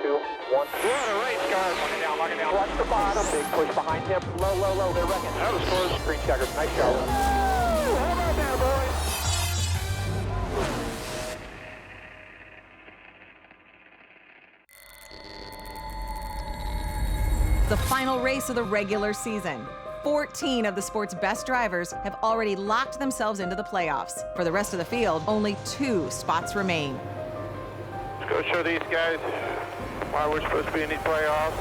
2, 1. We're on a race, guys. Lock it down. Watch the bottom. Big push behind him. Low. They're wrecking. That was close. Green checkers. Nice job. Woo! How about that, boys? The final race of the regular season. 14 of the sport's best drivers have already locked themselves into the playoffs. For the rest of the field, only 2 spots remain. Let's go show these guys why we're supposed to be in these playoffs.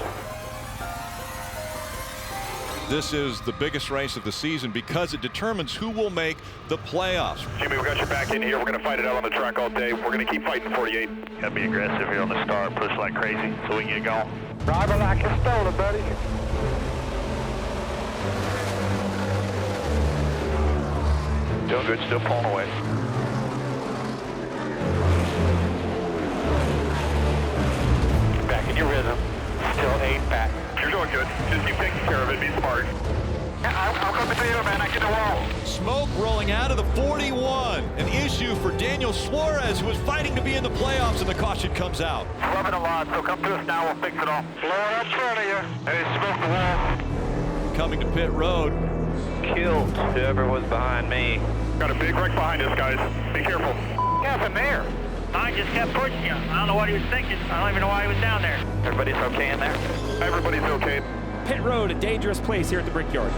This is the biggest race of the season because it determines who will make the playoffs. Jimmy, we got your back in here. We're going to fight it out on the track all day. We're going to keep fighting 48. Got to be aggressive here on the start, push like crazy so we can get going. Driver like a stoner, buddy. Doing good, still pulling away. Back in your rhythm. Still 8 back. You're doing good. Just keep taking care of it. Be smart. I'll come to you, man. I get the wall. Smoke rolling out of the 41. An issue for Daniel SUAREZ, who was fighting to be in the playoffs, and the caution comes out. Rubbing a lot, so come to us now. We'll fix it all. Blow it up in front of you. Hey, smoke the wall. Coming to pit road. Killed whoever was behind me. Got a big wreck behind us, guys. Be careful. What happened there? I just kept pushing you. I don't know what he was thinking. I don't even know why he was down there. Everybody's okay in there? Everybody's okay. Pit road, a dangerous place here at the Brickyard.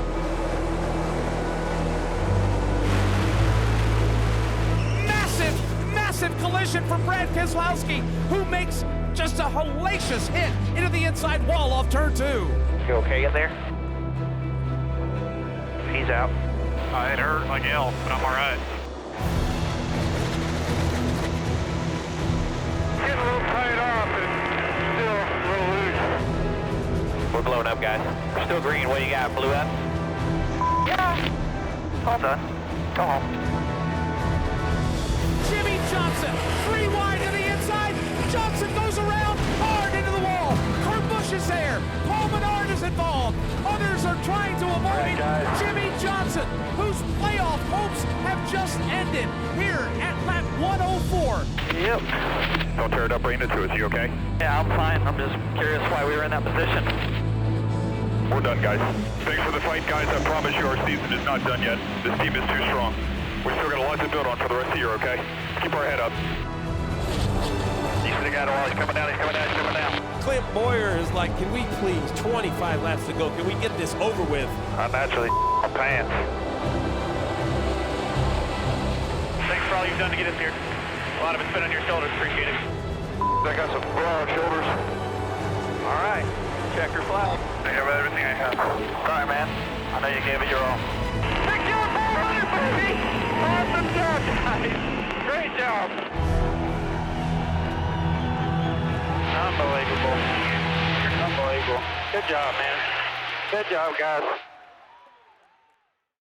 Massive collision from Brad Keselowski, who makes just a hellacious hit into the inside wall off turn 2. You okay in there? He's out. It hurt like hell, but I'm all right. Getting a little tied off and still a little loose. We're blowing up, guys. We're still green. What do you got? Blew up? Yeah. All done. Go home. Jimmie Johnson, 3 wide to the inside. Johnson goes around hard into the wall. Kurt Busch is there. Paul Menard is involved. Others are trying to avoid Jimmie Johnson, whose playoff hopes have just ended here at lap 104. Yep. Don't tear it up, bring it to us. You okay? Yeah, I'm fine. I'm just curious why we were in that position. We're done, guys. Thanks for the fight, guys. I promise you our season is not done yet. This team is too strong. We still got a lot to build on for the rest of the year, okay? Keep our head up. You see the guy while he's coming down, he's coming down. Clint Boyer is like, can we please, 25 laps to go, can we get this over with? I'm naturally pants. Thanks for all you've done to get us here. A lot of it's been on your shoulders. Appreciate it. I got some broad shoulders. All right. Check your flag. I have everything I have. Sorry, man. I know you gave it your all. Secure 400, baby! Awesome job, guys. Great job. Unbelievable. Unbelievable. Good job, man. Good job, guys.